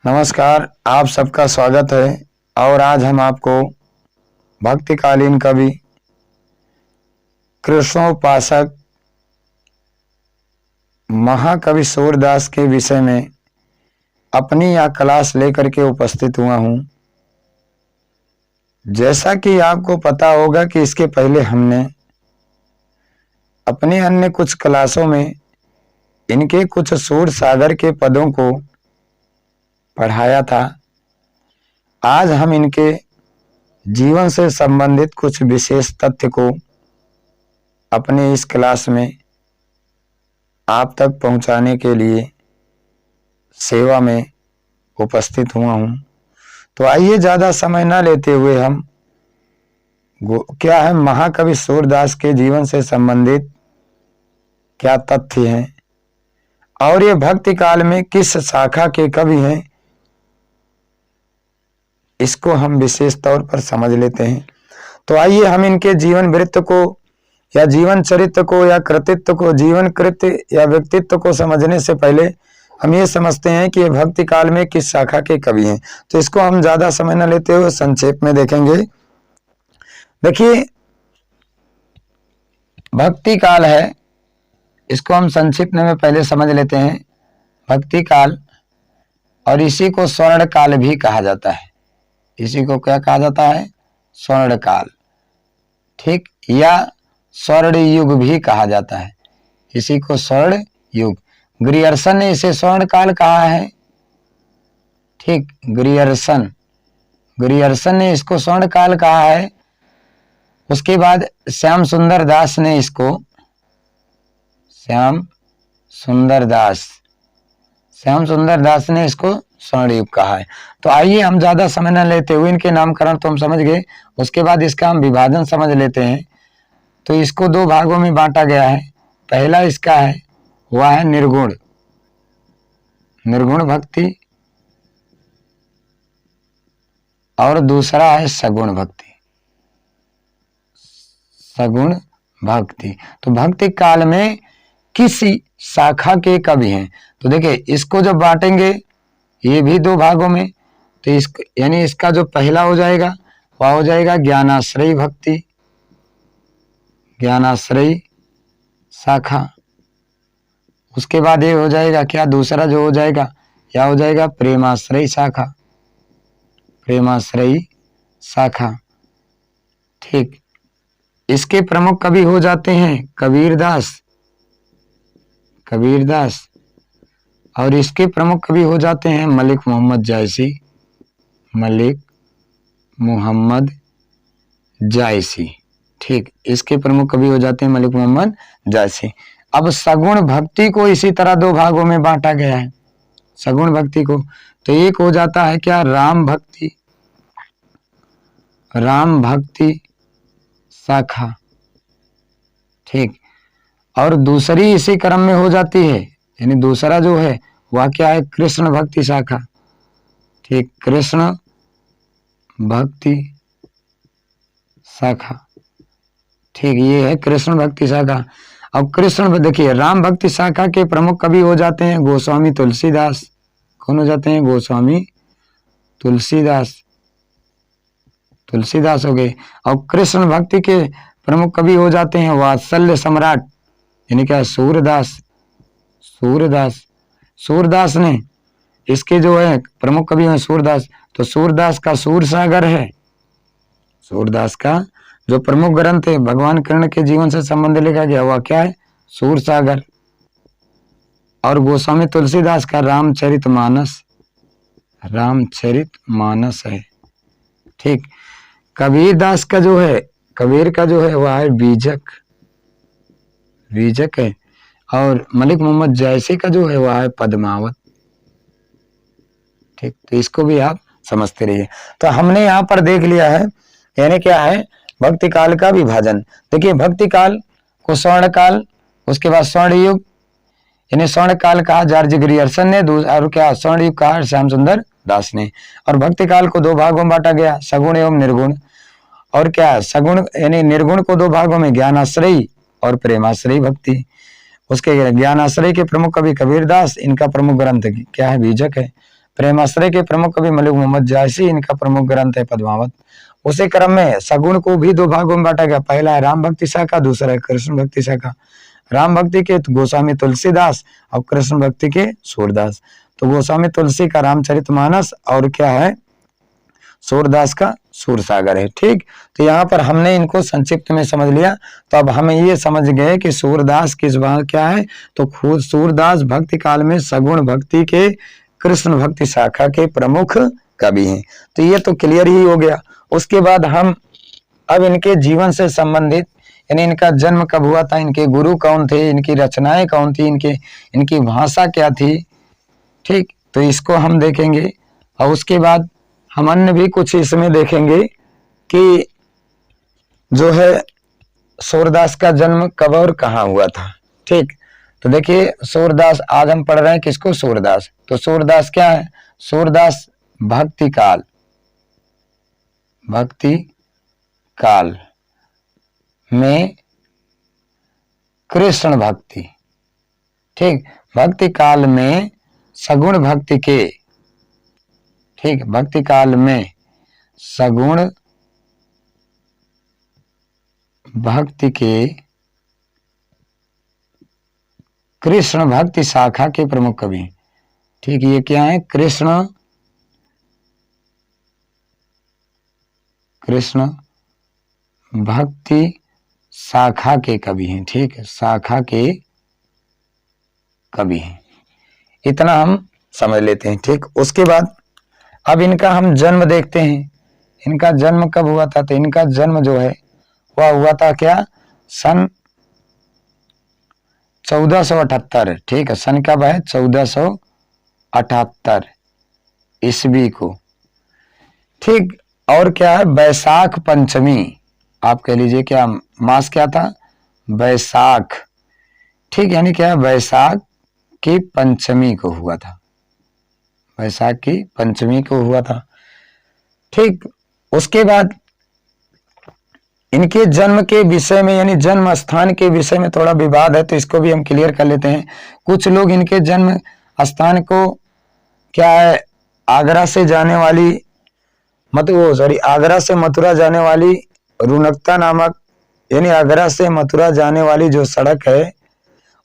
नमस्कार, आप सबका स्वागत है। और आज हम आपको भक्तिकालीन कवि कृष्णोपासक महाकवि सूरदास के विषय में अपनी यह क्लास लेकर के उपस्थित हुआ हूँ। जैसा कि आपको पता होगा कि इसके पहले हमने अपने अन्य कुछ क्लासों में इनके कुछ सूर सागर के पदों को पढ़ाया था। आज हम इनके जीवन से संबंधित कुछ विशेष तथ्य को अपने इस क्लास में आप तक पहुंचाने के लिए सेवा में उपस्थित हुआ हूं। तो आइए ज्यादा समय न लेते हुए हम क्या है महाकवि सूरदास के जीवन से संबंधित क्या तथ्य हैं और ये भक्ति काल में किस शाखा के कवि हैं, इसको हम विशेष तौर पर समझ लेते हैं। तो आइए हम इनके जीवन वृत्त को या जीवन चरित्र को या कृतित्व को, जीवन कृत्य या व्यक्तित्व को समझने से पहले हम ये समझते हैं कि ये भक्ति काल में किस शाखा के कवि हैं। तो इसको हम ज्यादा समय न लेते हुए संक्षेप में देखेंगे। देखिए, भक्ति काल है, इसको हम संक्षिप्त में पहले समझ लेते हैं। भक्ति काल, और इसी को स्वर्ण काल भी कहा जाता है। इसी को क्या कहा जाता है? स्वर्ण काल, ठीक, या स्वर्ण युग भी कहा जाता है। इसी को स्वर्ण युग, ग्रियर्सन ने इसे स्वर्ण काल कहा है, ठीक। ग्रियर्सन ने इसको स्वर्ण काल कहा है। उसके बाद श्याम सुंदर दास ने इसको श्याम सुंदर दास ने इसको स्वर्ण युग कहा है। तो आइए हम ज्यादा समय न लेते हुए इनके नामकरण तो हम समझ गए, उसके बाद इसका हम विभाजन समझ लेते हैं। तो इसको दो भागों में बांटा गया है। पहला इसका है, वह है निर्गुण भक्ति, और दूसरा है सगुण भक्ति। तो भक्ति काल में किसी शाखा के कवि हैं। तो देखिए, इसको जब बांटेंगे ये भी दो भागों में, तो यानी इसका जो पहला हो जाएगा वह हो जाएगा ज्ञानाश्रयी भक्ति, ज्ञानाश्रयी शाखा। उसके बाद ये हो जाएगा क्या, दूसरा जो हो जाएगा या हो जाएगा प्रेमाश्रयी शाखा, ठीक। इसके प्रमुख कवि हो जाते हैं कबीरदास, और इसके प्रमुख कवि हो जाते हैं मलिक मोहम्मद जायसी, ठीक। इसके प्रमुख कवि हो जाते हैं मलिक मोहम्मद जायसी। अब सगुण भक्ति को इसी तरह दो भागों में बांटा गया है। सगुण भक्ति को तो एक हो जाता है क्या, राम भक्ति शाखा, ठीक। और दूसरी इसी क्रम में हो जाती है, यानी दूसरा जो है वह क्या है, कृष्ण भक्ति शाखा, ठीक। कृष्ण भक्ति शाखा, ठीक, ये है कृष्ण भक्ति शाखा। अब कृष्ण, देखिए, राम भक्ति शाखा के प्रमुख कवि हो जाते हैं गोस्वामी तुलसीदास। कौन हो जाते हैं? गोस्वामी तुलसीदास हो गए। और कृष्ण भक्ति के प्रमुख कवि हो जाते हैं वात्सल्य सम्राट, यानी क्या, सूरदास ने इसके जो है प्रमुख कवि हैं सूरदास। तो सूरदास का सूर सागर है। सूरदास का जो प्रमुख ग्रंथ है भगवान कृष्ण के जीवन से संबंध लिखा गया हुआ क्या है, सूर सागर। और गोस्वामी तुलसीदास का रामचरितमानस है, ठीक। कबीरदास का जो है, कबीर का जो है वह है बीजक है। और मलिक मोहम्मद जायसी का जो है वह है पद्मावत, ठीक। तो इसको भी आप समझते रहिए। तो हमने यहाँ पर देख लिया है, यानी क्या है, भक्ति काल का विभाजन। देखिए, भक्ति काल को स्वर्ण काल, उसके बाद स्वर्ण युग, यानी स्वर्ण काल कहा जॉर्ज ग्रियर्सन ने, और क्या स्वर्ण युग कहा श्याम सुंदर दास ने। और भक्ति काल को दो भागों में बांटा गया, सगुण एवं निर्गुण। और क्या, सगुण यानी निर्गुण को दो भागों में, ज्ञानाश्रयी और प्रेमाश्रयी भक्ति। उसके ज्ञानाश्रय के प्रमुख कवि कबीरदास, इनका प्रमुख ग्रंथ क्या है, बीजक है। प्रेमाश्रय के प्रमुख कवि मलिक मोहम्मद जायसी, इनका प्रमुख ग्रंथ है पद्मावत। उसी क्रम में सगुण को भी दो भागों में बांटा गया, पहला है राम भक्ति शाखा, दूसरा है कृष्ण भक्ति शाखा। राम भक्ति के गोस्वामी तुलसीदास और कृष्ण भक्ति के सूरदास। तो गोस्वामी तुलसी का रामचरितमानस और क्या है, सूरदास का सूरसागर है। ठीक, तो यहाँ पर हमने इनको संक्षिप्त में समझ लिया। तो अब हम ये समझ गए कि सूरदास किस बात क्या है, तो खुद सूरदास भक्ति काल में सगुण भक्ति के कृष्ण भक्ति शाखा के प्रमुख कवि हैं। तो ये तो क्लियर ही हो गया। उसके बाद हम अब इनके जीवन से संबंधित, यानी इनका जन्म कब हुआ था, इनके गुरु कौन थे, इनकी रचनाएं कौन थी, इनकी भाषा क्या थी, ठीक, तो इसको हम देखेंगे। और उसके बाद हम अन्य भी कुछ इसमें देखेंगे कि जो है सूरदास का जन्म कब और कहाँ हुआ था। ठीक, तो देखिए सूरदास, आज हम पढ़ रहे हैं किसको, सूरदास। तो सूरदास क्या है, सूरदास भक्ति काल में कृष्ण भक्ति, ठीक, भक्ति काल में सगुण भक्ति के, ठीक, भक्ति काल में सगुण भक्ति के कृष्ण भक्ति शाखा के प्रमुख कवि। ठीक, ये क्या है, कृष्ण भक्ति शाखा के कवि हैं। ठीक, शाखा के कवि हैं, इतना हम समझ लेते हैं। ठीक, उसके बाद अब इनका हम जन्म देखते हैं। इनका जन्म कब हुआ था, तो इनका जन्म जो है वह हुआ था क्या, सन 1478। ठीक है, सन कब है, 1478 ईस्वी को। ठीक, और क्या है, बैसाख पंचमी, आप कह लीजिए क्या मास क्या था, बैसाख। ठीक, यानी क्या है, बैसाख की पंचमी को हुआ था, बैसाख की पंचमी को हुआ था। ठीक, उसके बाद इनके जन्म के विषय में, यानी जन्म स्थान के विषय में थोड़ा विवाद है, तो इसको भी हम क्लियर कर लेते हैं। कुछ लोग इनके जन्म स्थान को क्या है, आगरा से जाने वाली आगरा से मथुरा जाने वाली रुनकता नामक, यानी आगरा से मथुरा जाने वाली जो सड़क है,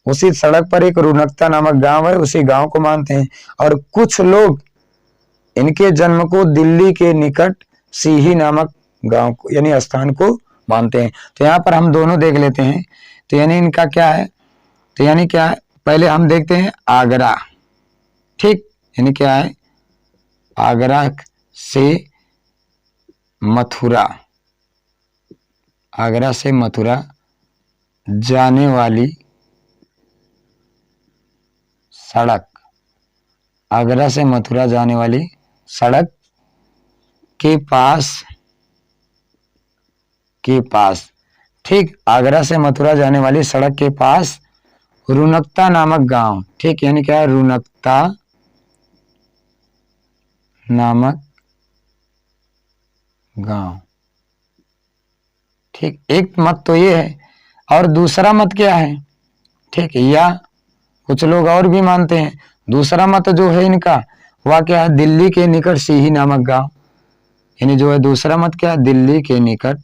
उसी सड़क पर एक रुनकता नामक गांव है, उसी गांव को मानते हैं। और कुछ लोग इनके जन्म को दिल्ली के निकट सीही नामक गांव को, यानी स्थान को मानते हैं। तो यहाँ पर हम दोनों देख लेते हैं। तो यानी इनका क्या है, तो यानी क्या है, पहले हम देखते हैं आगरा। ठीक, यानी क्या है, आगरा से मथुरा, आगरा से मथुरा जाने वाली सड़क, आगरा से मथुरा जाने वाली सड़क के पास, ठीक, आगरा से मथुरा जाने वाली सड़क के पास रुनकता नामक गांव। ठीक, यानी क्या है, रुनकता नामक गांव। ठीक, एक मत तो ये है, और दूसरा मत क्या है, ठीक, या कुछ लोग और भी मानते हैं, दूसरा मत जो है इनका वह क्या है, दिल्ली के निकट सीही नामक गांव, यानी जो है दूसरा मत क्या है, दिल्ली के निकट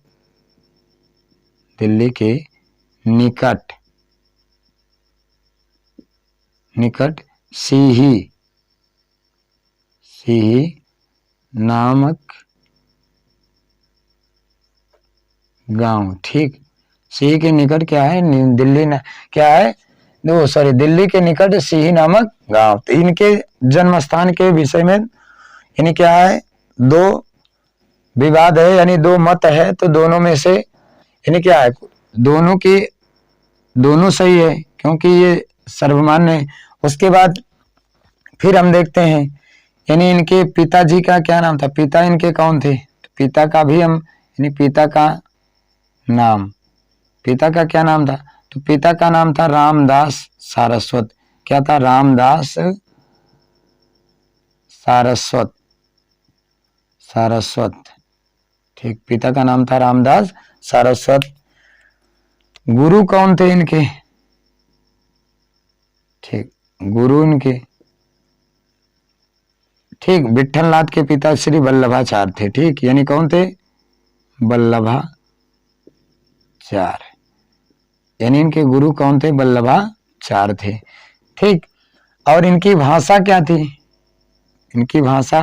सीही नामक गांव। ठीक, सीही के निकट क्या है, दिल्ली के निकट सीही नामक गांव। तो इनके जन्म स्थान के विषय में यानी क्या है, दो विवाद है, यानी दो मत है। तो दोनों में से यानी क्या है, दोनों सही है, क्योंकि ये सर्वमान्य है। उसके बाद फिर हम देखते हैं, यानी इनके पिताजी का क्या नाम था, पिता इनके कौन थे, पिता का भी हम, यानी पिता का क्या नाम था, तो पिता का नाम था रामदास सारस्वत। क्या था, रामदास सारस्वत। ठीक, पिता का नाम था रामदास सारस्वत। गुरु कौन थे इनके, ठीक, गुरु इनके ठीक, विट्ठलनाथ के पिता श्री वल्लभाचार्य थे। ठीक, यानी कौन थे? वल्लभाचार्य, यानी इनके गुरु कौन थे? वल्लभाचार्य थे। ठीक, और इनकी भाषा क्या थी? इनकी भाषा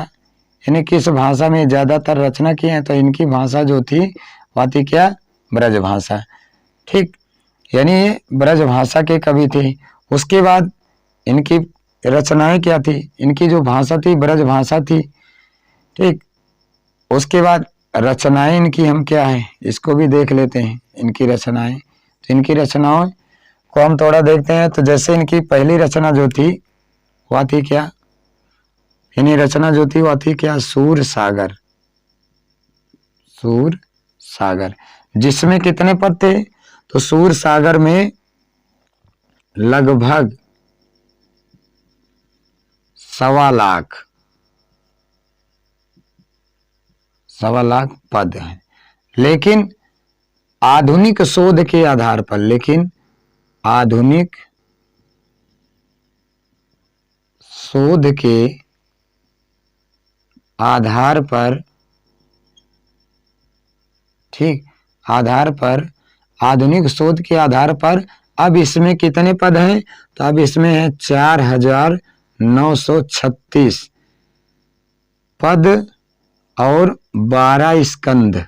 यानी किस भाषा में ज्यादातर रचना की है? तो इनकी भाषा जो थी वह थी क्या? ब्रज भाषा। ठीक, यानी ये ब्रज भाषा के कवि थे। उसके बाद इनकी रचनाएं क्या थी? इनकी जो भाषा थी ब्रज भाषा थी। ठीक, उसके बाद रचनाएं इनकी हम क्या है इसको भी देख लेते हैं। इनकी रचनाएं, तो इनकी रचनाओं को हम थोड़ा देखते हैं। तो जैसे इनकी पहली रचना जो थी वह थी क्या? यानी रचना जो थी वह थी क्या? सूर सागर। सूर सागर, जिसमें कितने पद थे? तो सूर सागर में लगभग 1.25 लाख पद हैं। लेकिन आधुनिक शोध के आधार पर, लेकिन आधुनिक शोध के आधार पर, ठीक, आधार पर, आधुनिक शोध के आधार पर अब इसमें कितने पद हैं? तो अब इसमें है 4,936 पद और 12 स्कंद।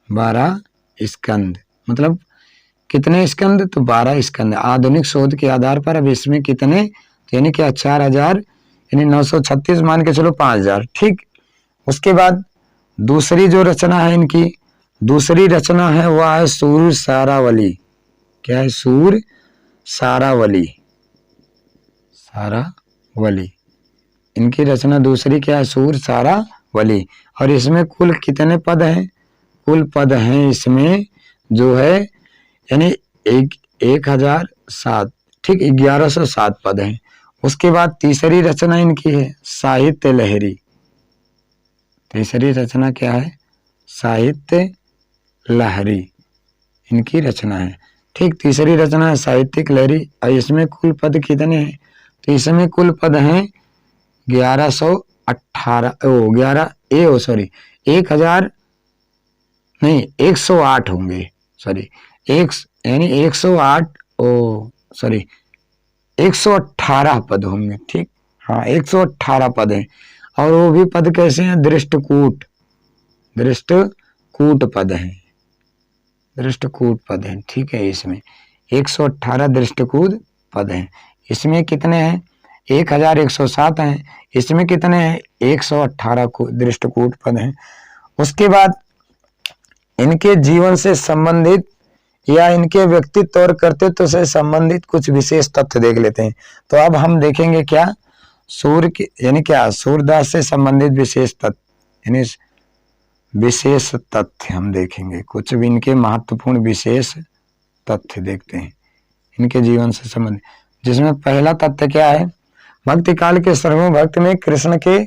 12 स्कंद मतलब कितने स्कंद? तो 12 स्कंद। आधुनिक शोध के आधार पर अब इसमें कितने? तो यानी क्या 4,000 यानी 936 मान के चलो 5,000। ठीक, उसके बाद दूसरी जो रचना है इनकी, दूसरी रचना है वह है सूर सारावली। क्या है? सूर सारावली। सारावली इनकी रचना दूसरी क्या है? सूर सारावली। और इसमें कुल कितने पद हैं? कुल पद हैं इसमें जो है यानी 1,007। ठीक, 1,107 पद हैं। उसके बाद तीसरी रचना इनकी है साहित्य लहरी। तीसरी रचना क्या है? साहित्य लहरी इनकी रचना है। ठीक, तीसरी रचना है साहित्यिक लहरी। और इसमें कुल पद कितने हैं? तो इसमें कुल पद हैं 1118 सॉरी 1,000 नहीं 108 होंगे। सॉरी एक यानी 108 सॉरी 118 पद होंगे। ठीक, हाँ 118 पद हैं। और वो भी पद कैसे हैं? दृष्टकूट। दृष्टकूट पद हैं। दृष्टकूट पद हैं। ठीक है, इसमें 118 दृष्टकूट पद हैं। इसमें कितने हैं? 1,107 हैं। इसमें कितने हैं? 118 दृष्टकूट पद हैं। उसके बाद इनके जीवन से संबंधित या इनके व्यक्तित्व और कर्तृत्व से संबंधित कुछ विशेष तथ्य देख लेते हैं। तो अब हम देखेंगे क्या? सूर्य के यानी क्या? सूरदास से संबंधित विशेष तथ्य यानी विशेष तथ्य हम देखेंगे। कुछ भी इनके महत्वपूर्ण विशेष तथ्य देखते हैं इनके जीवन से संबंधित, जिसमें पहला तथ्य क्या है? भक्ति काल के सर्वों भक्त में कृष्ण के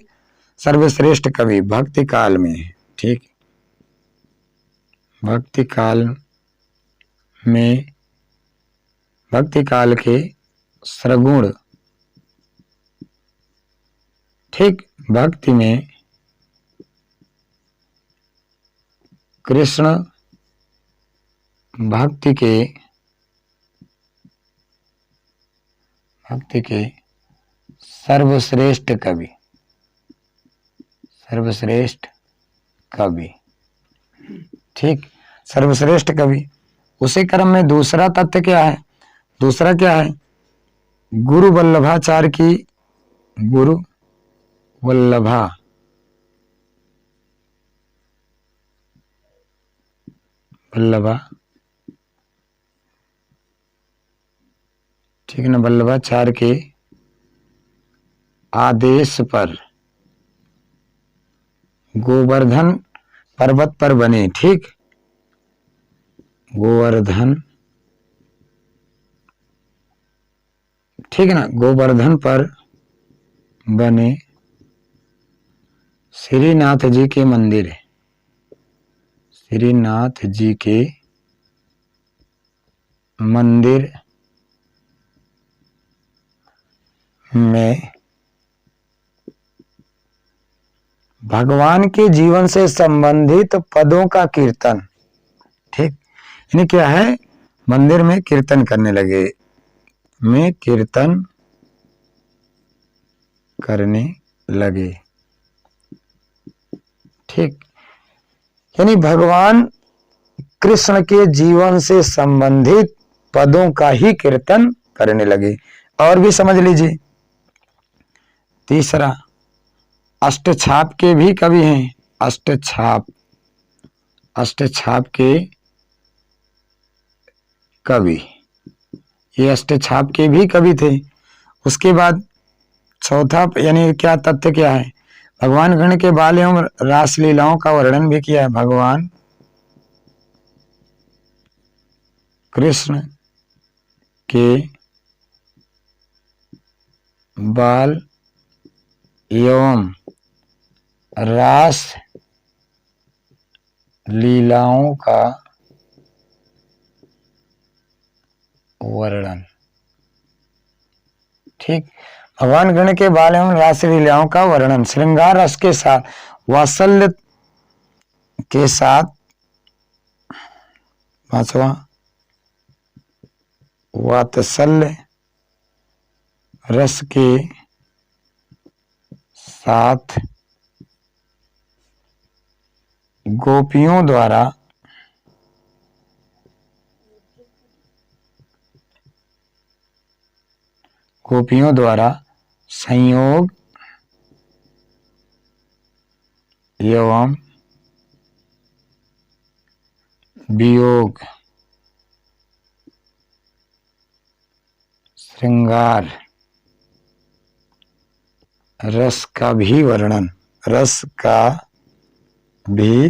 सर्वश्रेष्ठ कवि भक्ति काल में है। ठीक, भक्ति काल में, भक्ति काल के सर्वगुण, ठीक, भक्ति में कृष्ण भक्ति के सर्वश्रेष्ठ कवि, सर्वश्रेष्ठ कवि। ठीक, सर्वश्रेष्ठ कवि। उसी क्रम में दूसरा तथ्य क्या है? दूसरा क्या है? गुरु वल्लभाचार्य की, गुरु वल्लभा वल्लभा ठीक ना, वल्लभाचार्य के आदेश पर गोवर्धन पर्वत पर बने। ठीक, गोवर्धन, ठीक है ना, गोवर्धन पर बने श्रीनाथ जी के मंदिर है। श्रीनाथ जी के मंदिर में भगवान के जीवन से संबंधित पदों का कीर्तन। ठीक, यानी क्या है, मंदिर में कीर्तन करने लगे, में कीर्तन करने लगे। ठीक, यानी भगवान कृष्ण के जीवन से संबंधित पदों का ही कीर्तन करने लगे। और भी समझ लीजिए, तीसरा, अष्टछाप के भी कवि हैं। अष्टछाप, अष्टछाप के कवि, ये अष्टछाप के भी कवि थे। उसके बाद चौथा यानी क्या तथ्य क्या है, भगवान कृष्ण के बाल एवं रास लीलाओं का वर्णन भी किया है। भगवान कृष्ण के बाल एवं रास लीलाओं का वर्णन। ठीक, भगवान कृष्ण के बाल एवं रास लीलाओं का वर्णन श्रृंगार रस के साथ, वात्सल्य के साथ। पांचवा, वात्सल्य रस के साथ गोपियों द्वारा संयोग एवं वियोग श्रृंगार रस का भी वर्णन, रस का भी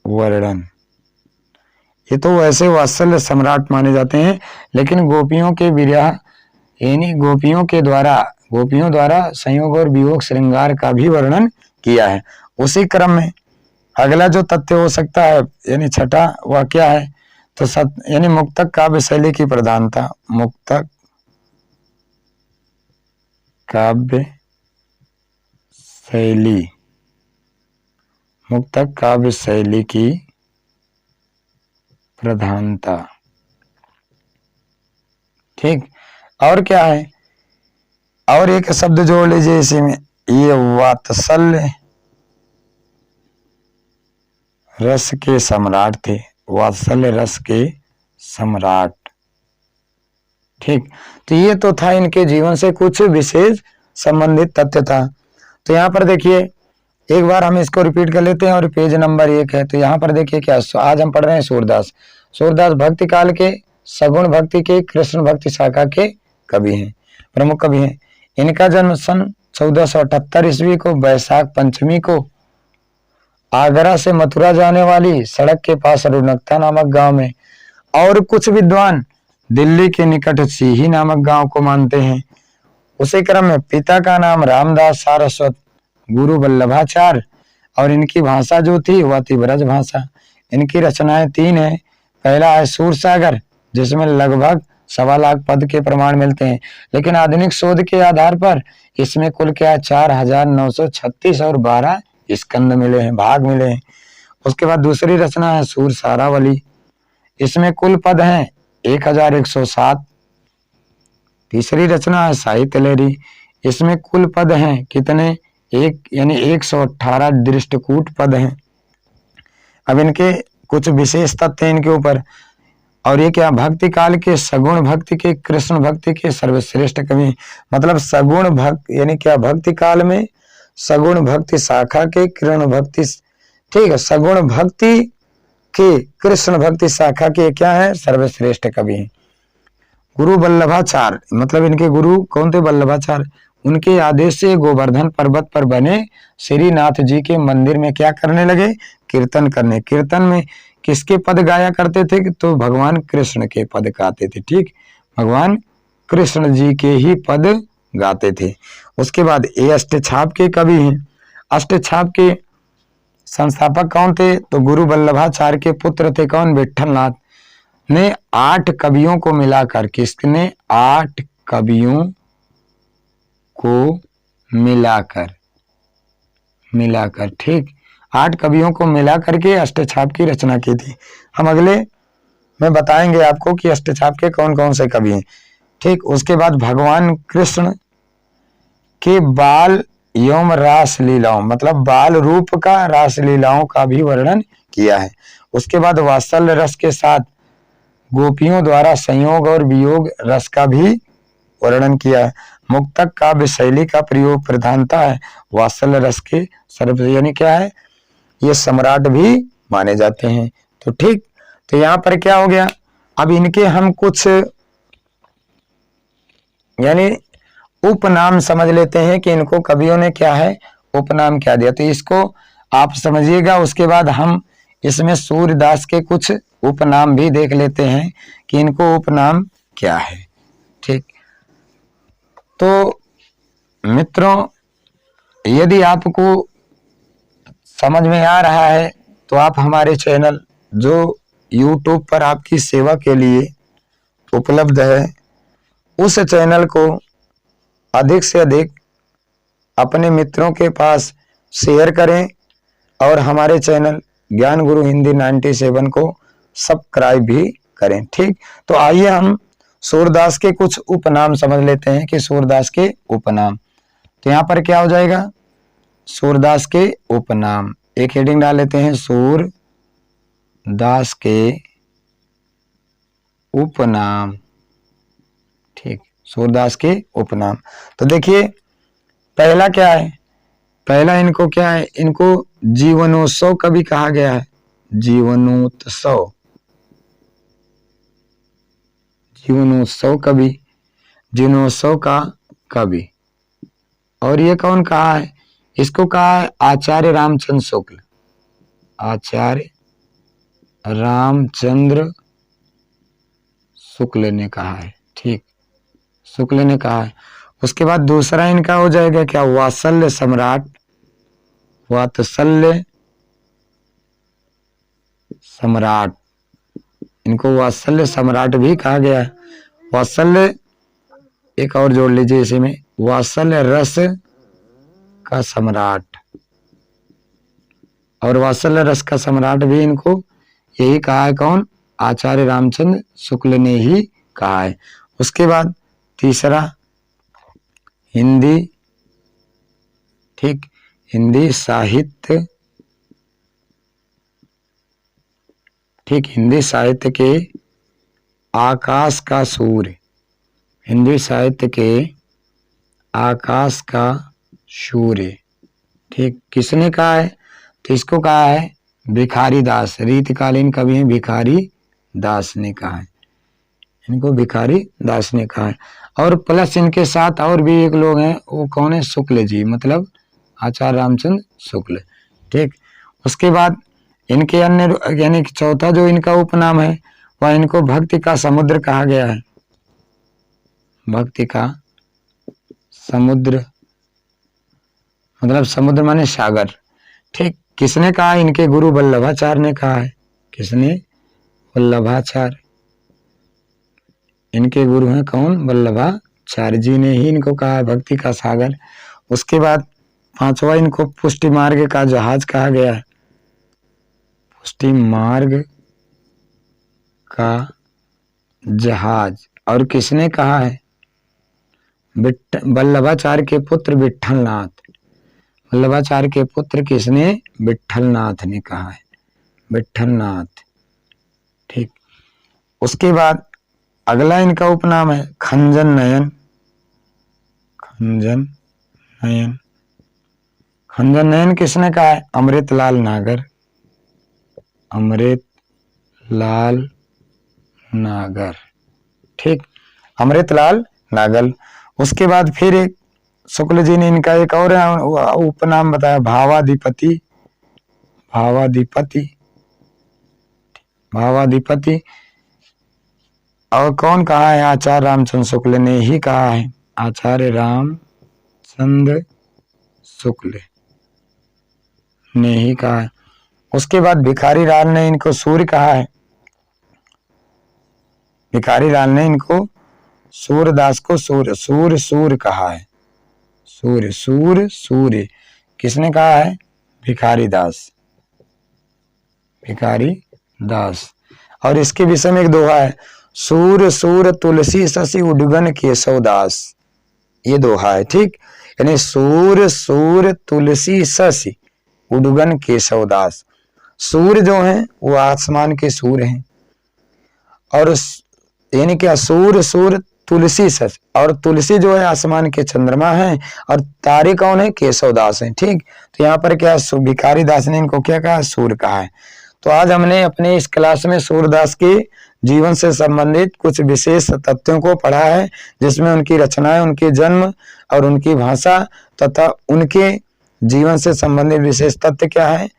वर्णन। ये तो वैसे वात्सल्य सम्राट माने जाते हैं, लेकिन गोपियों के विरह यानी गोपियों द्वारा संयोग और वियोग श्रृंगार का भी वर्णन किया है। उसी क्रम में अगला जो तथ्य हो सकता है, यानी छठा, वह क्या है, तो यानी मुक्तक काव्य शैली की प्रधानता। मुक्तक काव्य शैली, मुक्तक काव्य शैली की प्रधानता। ठीक, और क्या है, और एक शब्द जोड़ लीजिए इसी में, ये वात्सल्य रस के सम्राट थे, वात्सल्य रस के सम्राट। ठीक, तो ये तो था इनके जीवन से कुछ विशेष संबंधित तथ्य था। तो यहाँ पर देखिए, एक बार हम इसको रिपीट कर लेते हैं और पेज नंबर 1 है। तो यहाँ पर देखिए क्या, आज हम पढ़ रहे हैं सूरदास। सूरदास भक्ति काल के सगुण भक्ति के कृष्ण भक्ति शाखा के कवि हैं, प्रमुख कवि हैं। इनका जन्म सन 1478 ईस्वी को बैसाख पंचमी को आगरा से मथुरा जाने वाली सड़क के पास रुनकता नामक गांव में, और कुछ विद्वान दिल्ली के निकट सीही नामक गांव को मानते हैं। उसी क्रम में पिता का नाम रामदास सारस्वत, गुरु वल्लभाचार्य, और इनकी भाषा जो थी वह थी ब्रज भाषा। इनकी रचनाएं 3 हैं। पहला है सूरसागर, जिसमें लगभग 1.25 लाख पद के प्रमाण मिलते हैं, लेकिन आधुनिक शोध के आधार पर इसमें कुल क्या 4936 और 12 स्कंद मिले हैं, भाग मिले हैं। उसके बाद दूसरी रचना है सूरसारावली, इसमें कुल पद हैं 1107। तीसरी रचना है साहित्य लहरी, इसमें कुल पद हैं कितने, यानी 118 दृष्टकूट पद हैं। अब इनके कुछ विशेष तथ्य इनके ऊपर, और ये क्या, भक्ति काल के सगुण भक्ति के कृष्ण भक्ति के सर्वश्रेष्ठ कवि। मतलब सगुण भक्त यानी क्या, भक्ति काल में सगुण भक्ति शाखा के कृष्ण भक्ति, ठीक है, सगुण भक्ति के कृष्ण भक्ति शाखा के क्या है, सर्वश्रेष्ठ कवि हैं। गुरु वल्लभाचार्य, मतलब इनके गुरु कौन थे, वल्लभाचार्य। उनके आदेश से गोवर्धन पर्वत पर बने श्रीनाथ जी के मंदिर में क्या करने लगे, कीर्तन करने। कीर्तन में किसके पद गाया करते थे, तो भगवान कृष्ण के पद गाते थे। ठीक, भगवान कृष्ण जी के ही पद गाते थे। उसके बाद ये अष्टछाप के कवि हैं। अष्टछाप के संस्थापक कौन थे, तो गुरु वल्लभाचार्य के पुत्र थे कौन, विठलनाथ ने 8 कवियों को मिलाकर, किसने, 8 कवियों को मिलाकर। ठीक, 8 कवियों को मिला करके अष्टछाप की रचना की थी। हम अगले में बताएंगे आपको कि अष्टछाप के कौन कौन से कवि हैं। ठीक, उसके बाद भगवान कृष्ण के बाल एवं रास लीलाओं, मतलब बाल रूप का, रास लीलाओं का भी वर्णन किया है। उसके बाद वात्सल्य रस के साथ गोपियों द्वारा संयोग और वियोग रस का भी वर्णन किया है। मुक्तक काव्य शैली का प्रयोग प्रधानता है वात्सल्य रस के सर्व, यानी क्या है, ये सम्राट भी माने जाते हैं। तो ठीक, तो यहाँ पर क्या हो गया, अब इनके हम कुछ यानी उपनाम समझ लेते हैं कि इनको कवियों ने क्या है, उपनाम क्या दिया। तो इसको आप समझिएगा, उसके बाद हम इसमें सूरदास के कुछ उपनाम भी देख लेते हैं कि इनको उपनाम क्या है। ठीक, तो मित्रों, यदि आपको समझ में आ रहा है तो आप हमारे चैनल जो YouTube पर आपकी सेवा के लिए उपलब्ध है, उस चैनल को अधिक से अधिक अपने मित्रों के पास शेयर करें और हमारे चैनल ज्ञान गुरु हिंदी 97 को सब्सक्राइब भी करें। ठीक, तो आइए हम सूरदास के कुछ उपनाम समझ लेते हैं कि सूरदास के उपनाम। तो यहाँ पर क्या हो जाएगा, सूरदास के उपनाम, एक हेडिंग डाल लेते हैं, सूरदास के उपनाम। ठीक, सूरदास के उपनाम। तो देखिए पहला क्या है, पहला इनको क्या है, इनको जीवनोत्सव कवि कहा गया है। जीवनोत्सव, जीवनोत्सव कवि, जीवनोत्सव का कवि। और ये कौन कहा है, इसको कहा है आचार्य रामचंद्र शुक्ल। आचार्य रामचंद्र शुक्ल ने कहा है। ठीक, शुक्ल ने कहा है। उसके बाद दूसरा इनका हो जाएगा क्या, वात्सल्य सम्राट। वात्सल्य सम्राट, इनको वात्सल्य सम्राट भी कहा गया है। वात्सल्य, एक और जोड़ लीजिए इसी में, वात्सल्य रस का सम्राट। और वात्सल्य रस का सम्राट भी इनको यही कहा है, कौन, आचार्य रामचंद्र शुक्ल ने ही कहा है। उसके बाद तीसरा हिंदी, ठीक, हिंदी साहित्य, ठीक, हिंदी साहित्य के आकाश का सूर्य। हिंदी साहित्य के आकाश का सूर्य। ठीक, किसने कहा है, तो इसको कहा है भिखारी दास। रीतकालीन कवि हैं भिखारी दास ने कहा है, इनको भिखारी दास ने कहा है। और प्लस इनके साथ और भी एक लोग हैं, वो कौन है, शुक्ल जी, मतलब आचार्य रामचंद्र शुक्ल। ठीक, उसके बाद इनके अन्य, यानी चौथा जो इनका उपनाम है वह इनको भक्ति का समुद्र कहा गया है। भक्ति का समुद्र, मतलब समुद्र माने सागर। ठीक, किसने कहा, इनके गुरु वल्लभाचार्य ने कहा है। किसने, वल्लभाचार्य, इनके गुरु हैं कौन, वल्लभाचार्य जी ने ही इनको कहा है भक्ति का सागर। उसके बाद पांचवा, इनको पुष्टि मार्ग का जहाज कहा गया है। पुष्टि मार्ग का जहाज, और किसने कहा है, वल्लभाचार्य के पुत्र विट्ठलनाथ। वल्लभाचार्य के पुत्र किसने, विट्ठलनाथ ने कहा है, विट्ठलनाथ। ठीक, उसके बाद अगला इनका उपनाम है खंजन नयन। खंजन नयन, खंजन नयन किसने कहा है, अमृतलाल नागर। अमृतलाल नागर। ठीक, अमृतलाल नागर। उसके बाद फिर एक शुक्ल जी ने इनका एक और उपनाम बताया, भावाधिपति। भावाधिपति, भावाधिपति। और कौन कहा है, आचार्य रामचंद्र शुक्ल ने ही कहा है। आचार्य रामचंद्र शुक्ल ने ही कहा है। उसके बाद भिखारी लाल ने इनको सूर्य कहा है। भिखारी लाल ने इनको सूरदास को सूर्य, सूर्य सूर्य कहा है। सूर्य, सूर्य सूर्य, किसने कहा है, भिखारी दास, भिखारी दास। और इसके विषय में एक दोहा है, सूर सूर तुलसी शशि उडगन केशव दास, ये दोहा है। ठीक, यानी सूर सूर तुलसी शशि उडगन केशव दास। सूर्य जो है वो आसमान के सूर्य हैं, और यानी क्या, सूर्य सूर्य तुलसी शशि, और तुलसी जो है आसमान के चंद्रमा हैं, और तारे कौन है, केशव दास हैं। ठीक, तो यहाँ पर क्या भिखारी दास ने इनको क्या कहा, सूर्य कहा है। तो आज हमने अपने इस क्लास में सूरदास के जीवन से संबंधित कुछ विशेष तथ्यों को पढ़ा है, जिसमें उनकी रचनाएं, उनके जन्म और उनकी भाषा तथा उनके जीवन से संबंधित विशेष तथ्य क्या है,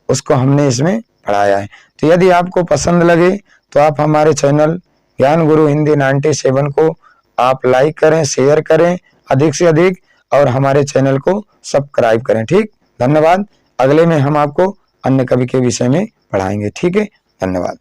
उसको हमने इसमें पढ़ाया है। तो यदि आपको पसंद लगे तो आप हमारे चैनल ज्ञान गुरु हिंदी 97 को आप लाइक करें, शेयर करें अधिक से अधिक, और हमारे चैनल को सब्सक्राइब करें। ठीक, धन्यवाद। अगले में हम आपको अन्य कवि के विषय में पढ़ाएंगे। ठीक है, धन्यवाद।